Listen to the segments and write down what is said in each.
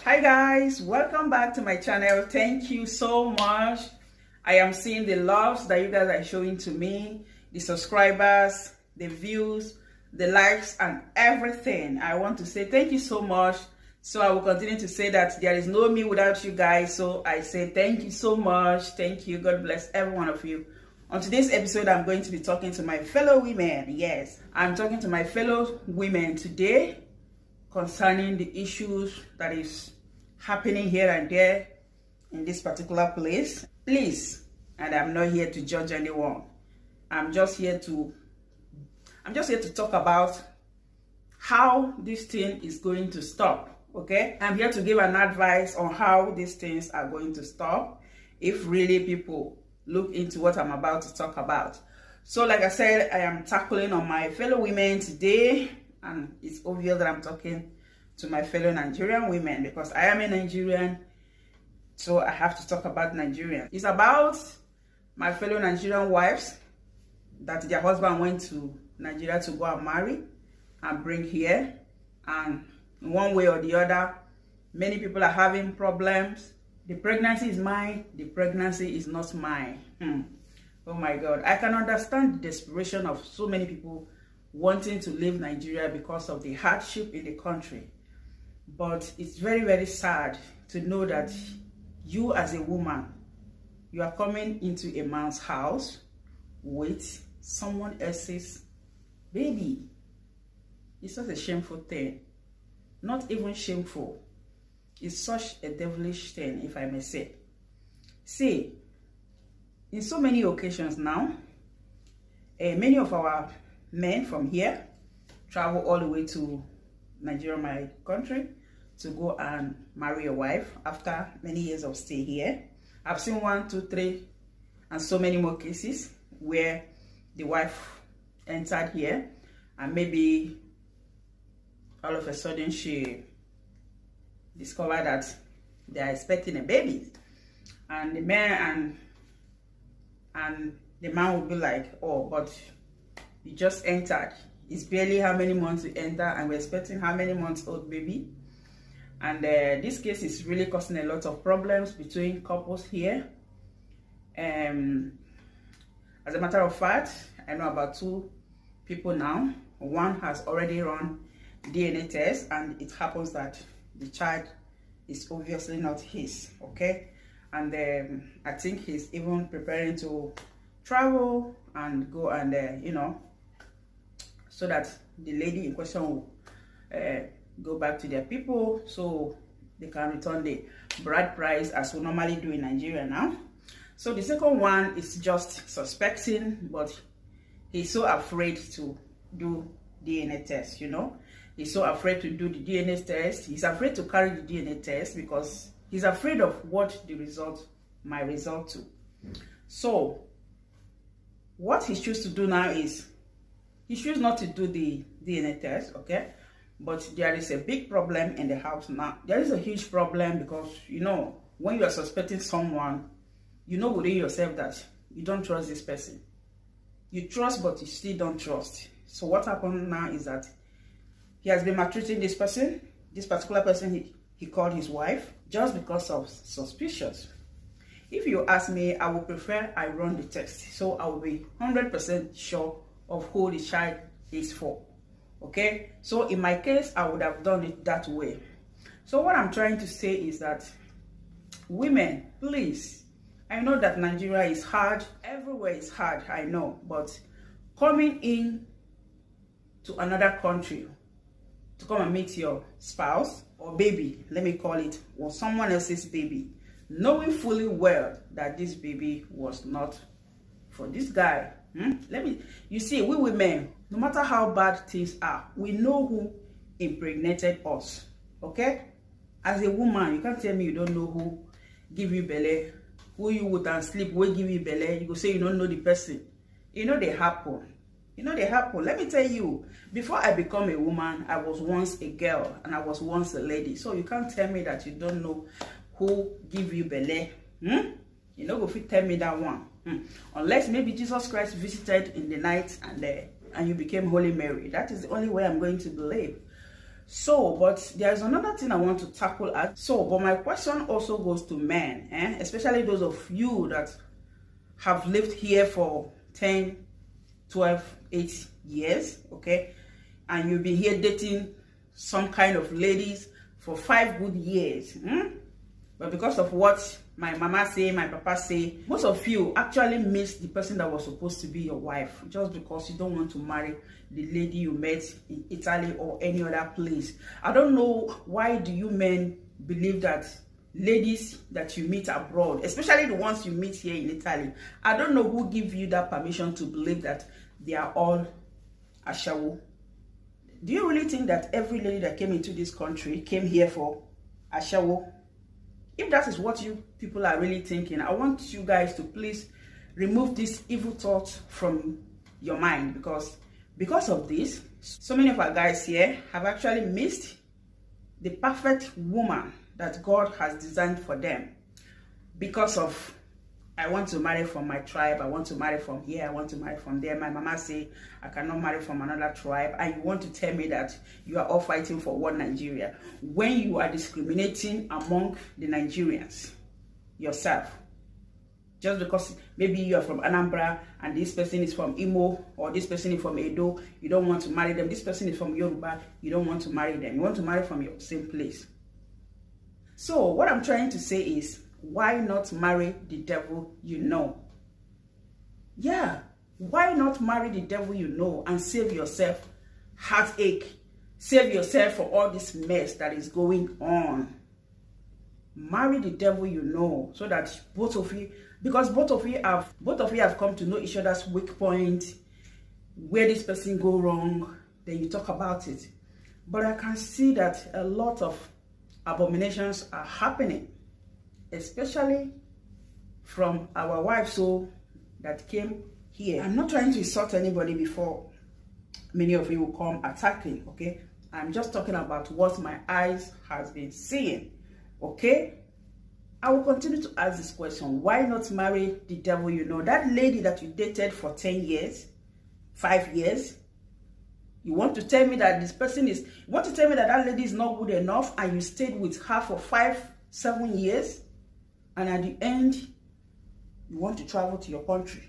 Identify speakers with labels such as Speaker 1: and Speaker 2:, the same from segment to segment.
Speaker 1: Hi guys, welcome back to my channel. Thank you so much. I am seeing the loves that you guys are showing to me, the subscribers, the views, the likes, and everything. I want to say thank you so much. So I will continue to say that there is no me without you guys. So I say thank you so much. Thank you. God bless every one of you. On today's episode, I'm going to be talking to my fellow women. Yes, I'm talking to my fellow women today concerning the issues that is happening here and there in this particular place. Please, and I'm not here to judge anyone. I'm just here to talk about how this thing is going to stop. Okay, I'm here to give an advice on how these things are going to stop if really people look into what I'm about to talk about. So like I said, I am tackling on my fellow women today, and it's obvious that I'm talking to my fellow Nigerian women because I am a Nigerian, so I have to talk about Nigerians. It's about my fellow Nigerian wives that their husband went to Nigeria to go and marry and bring here, and in one way or the other, many people are having problems. The pregnancy is mine, the pregnancy is not mine. Oh my God, I can understand the desperation of so many people wanting to leave Nigeria because of the hardship in the country. But it's very, very sad to know that you as a woman, you are coming into a man's house with someone else's baby. It's such a shameful thing. Not even shameful. It's such a devilish thing, if I may say. See, in so many occasions now, many of our men from here travel all the way to Nigeria, my country, to go and marry a wife after many years of stay here. I've seen 1, 2, 3, and so many more cases where the wife entered here and maybe all of a sudden she discovered that they are expecting a baby, and the man and the man would be like, oh, but you just entered. It's barely how many months you enter, and we're expecting how many months old baby. And this case is really causing a lot of problems between couples here. As a matter of fact, I know about 2 people now. One has already run DNA test, and it happens that the child is obviously not his. Okay, and I think he's even preparing to travel and go and so that the lady in question will go back to their people so they can return the bride price as we normally do in Nigeria now. So the second one is just suspecting, but he's so afraid to do DNA test, He's so afraid to do the DNA test. He's afraid to carry the DNA test because he's afraid of what the result might result to. So what he chooses to do now is he chooses not to do the DNA test, okay? But there is a big problem in the house now. There is a huge problem because, when you are suspecting someone, within yourself that you don't trust this person. You trust, but you still don't trust. So what happened now is that he has been maltreating this person, this particular person he called his wife, just because of suspicious. If you ask me, I would prefer I run the test, so I will be 100% sure of who the child is for. Okay, so in my case, I would have done it that way. So what I'm trying to say is that women, please, I know that Nigeria is hard, everywhere is hard, I know, but coming in to another country to come and meet your spouse or baby, let me call it, or someone else's baby, knowing fully well that this baby was not for this guy. You see, we women, no matter how bad things are, we know who impregnated us. Okay, as a woman, you can't tell me you don't know who give you belly, who you would and sleep will give you belly. You go say you don't know the person. They happen. They happen. Let me tell you, before I become a woman, I was once a girl and I was once a lady. So you can't tell me that you don't know who give you belly. Go fit tell me that one. Unless maybe Jesus Christ visited in the night and you became Holy Mary. That is the only way I'm going to believe. So, but there's another thing I want to tackle at. So, but my question also goes to men, especially those of you that have lived here for 10, 12, 8 years, okay? And you've been here dating some kind of ladies for 5 good years. But because of what my mama say, my papa say, most of you actually miss the person that was supposed to be your wife just because you don't want to marry the lady you met in Italy or any other place. I don't know why do you men believe that ladies that you meet abroad, especially the ones you meet here in Italy, I don't know who give you that permission to believe that they are all ashawo. Do you really think that every lady that came into this country came here for ashawo? If that is what you people are really thinking, I want you guys to please remove this evil thought from your mind, because of this, so many of our guys here have actually missed the perfect woman that God has designed for them because of, I want to marry from my tribe, I want to marry from here, I want to marry from there. My mama say I cannot marry from another tribe, and you want to tell me that you are all fighting for one Nigeria when you are discriminating among the Nigerians yourself. Just because maybe you are from Anambra and this person is from Imo, or this person is from Edo, you don't want to marry them. This person is from Yoruba, you don't want to marry them. You want to marry from your same place. So what I'm trying to say is, why not marry the devil you know? Yeah, why not marry the devil you know and save yourself heartache? Save yourself for all this mess that is going on. Marry the devil you know, so that both of you, because both of you have come to know each other's weak point, where this person go wrong, then you talk about it. But I can see that a lot of abominations are happening, especially from our wives that came here. I'm not trying to insult anybody before many of you will come attacking, okay? I'm just talking about what my eyes has been seeing, okay? I will continue to ask this question. Why not marry the devil you know? That lady that you dated for 10 years, 5 years, you want to tell me that that lady is not good enough, and you stayed with her for 5, 7 years, and at the end, you want to travel to your country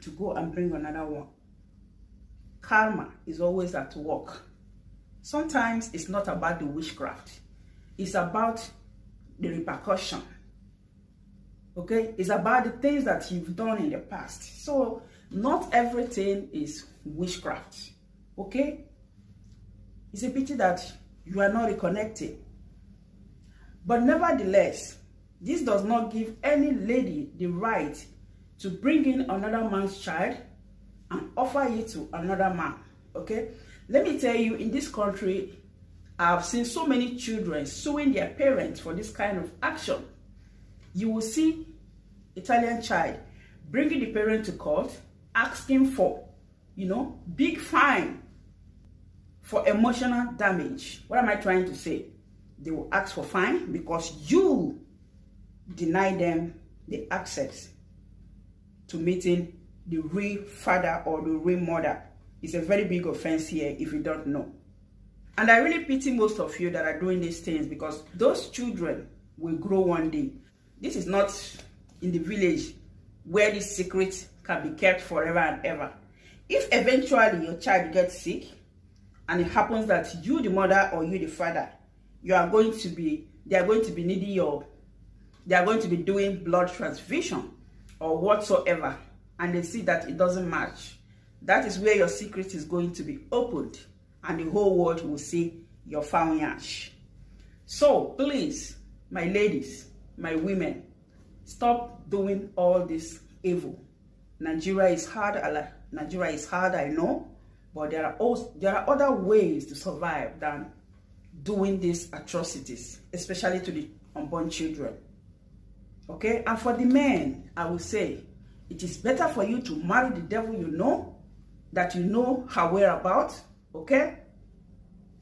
Speaker 1: to go and bring another one. Karma is always at work. Sometimes it's not about the witchcraft. It's about the repercussion. Okay? It's about the things that you've done in the past. So, not everything is witchcraft. Okay? It's a pity that you are not reconnecting. But nevertheless, this does not give any lady the right to bring in another man's child and offer it to another man. Okay? Let me tell you, in this country, I've seen so many children suing their parents for this kind of action. You will see Italian child bringing the parent to court, asking for, big fine for emotional damage. What am I trying to say? They will ask for fine because you deny them the access to meeting the real father or the real mother. It's a very big offense here if you don't know. And I really pity most of you that are doing these things, because those children will grow one day. This is not in the village where this secret can be kept forever and ever. If eventually your child gets sick and it happens that you, the mother, or you, the father, they are going to be needing they are going to be doing blood transfusion or whatsoever, and they see that it doesn't match, that is where your secret is going to be opened, and the whole world will see your foul yash. So please, my ladies, my women, stop doing all this evil. Nigeria is hard, I know, but there are other ways to survive than doing these atrocities, especially to the unborn children. Okay? And for the men, I will say, it is better for you to marry the devil you know, that you know her whereabouts, okay,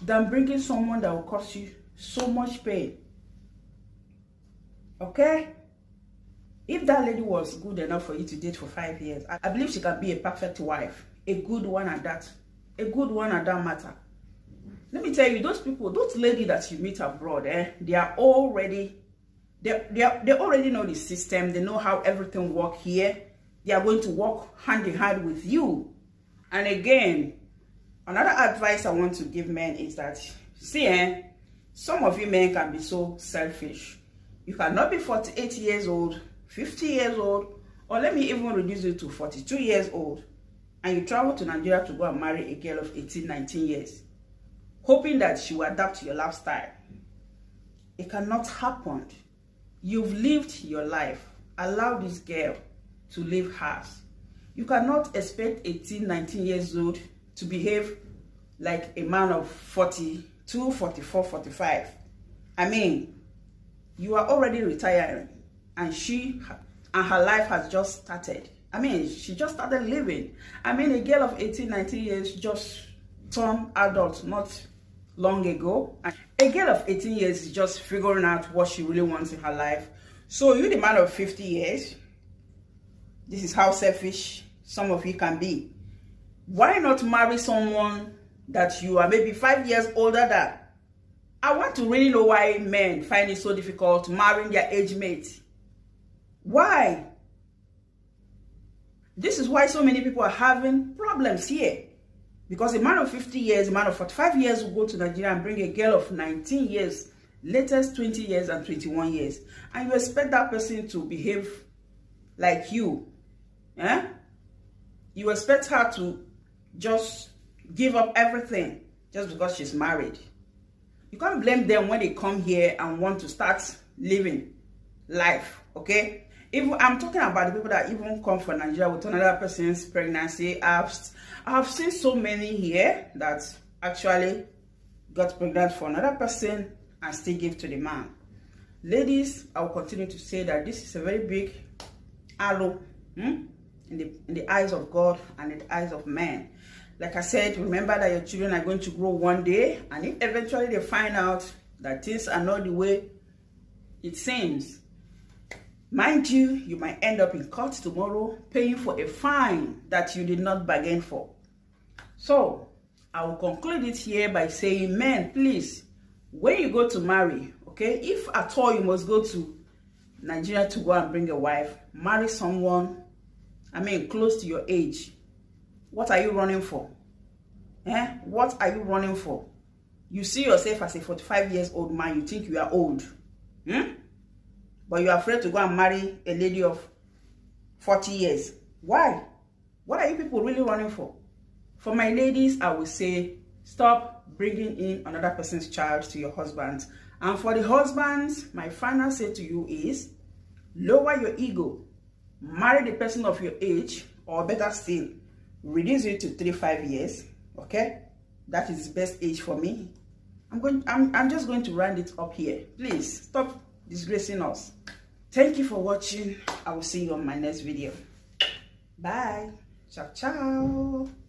Speaker 1: than bringing someone that will cause you so much pain. Okay? If that lady was good enough for you to date for 5 years, I believe she can be a perfect wife, a good one at that matter. Let me tell you, those people, those ladies that you meet abroad, they are already, they already know the system. They know how everything works here. They are going to work hand in hand with you. And again, another advice I want to give men is that, see, some of you men can be so selfish. You cannot be 48 years old, 50 years old, or let me even reduce it to 42 years old, and you travel to Nigeria to go and marry a girl of 18, 19 years, hoping that she will adapt to your lifestyle. It cannot happen. You've lived your life. Allow this girl to live hers. You cannot expect 18, 19 years old to behave like a man of 42, 44, 45. I mean, you are already retiring, and her life has just started. I mean, she just started living. I mean, a girl of 18, 19 years just turned adult not long ago. A girl of 18 years is just figuring out what she really wants in her life. So you, the man of 50 years, this is how selfish some of you can be. Why not marry someone that you are maybe 5 years older than? I want to really know why men find it so difficult marrying their age mate. Why? This is why so many people are having problems here. Because a man of 50 years, a man of 45 years will go to Nigeria and bring a girl of 19 years, latest 20 years and 21 years. And you expect that person to behave like you. You expect her to just give up everything just because she's married. You can't blame them when they come here and want to start living life, okay? Even I'm talking about the people that even come from Nigeria with another person's pregnancy. I've seen so many here that actually got pregnant for another person and still give to the man. Ladies, I will continue to say that this is a very big arrow in the eyes of God and in the eyes of men. Like I said, remember that your children are going to grow one day, and if eventually they find out that things are not the way it seems, mind you, you might end up in court tomorrow paying for a fine that you did not bargain for. So, I will conclude it here by saying, men, please, when you go to marry, okay, if at all you must go to Nigeria to go and bring a wife, marry someone, I mean, close to your age. What are you running for? What are you running for? You see yourself as a 45 years old man, you think you are old. But you're afraid to go and marry a lady of 40 years. Why? What are you people really running for? For my ladies, I will say, stop bringing in another person's child to your husbands. And for the husbands, my final say to you is, lower your ego. Marry the person of your age, or better still, reduce it to 3-5 years. Okay? That is the best age for me. I'm just going to round it up here. Please, stop disgracing us. Thank you for watching. I will see you on my next video. Bye. Ciao, ciao.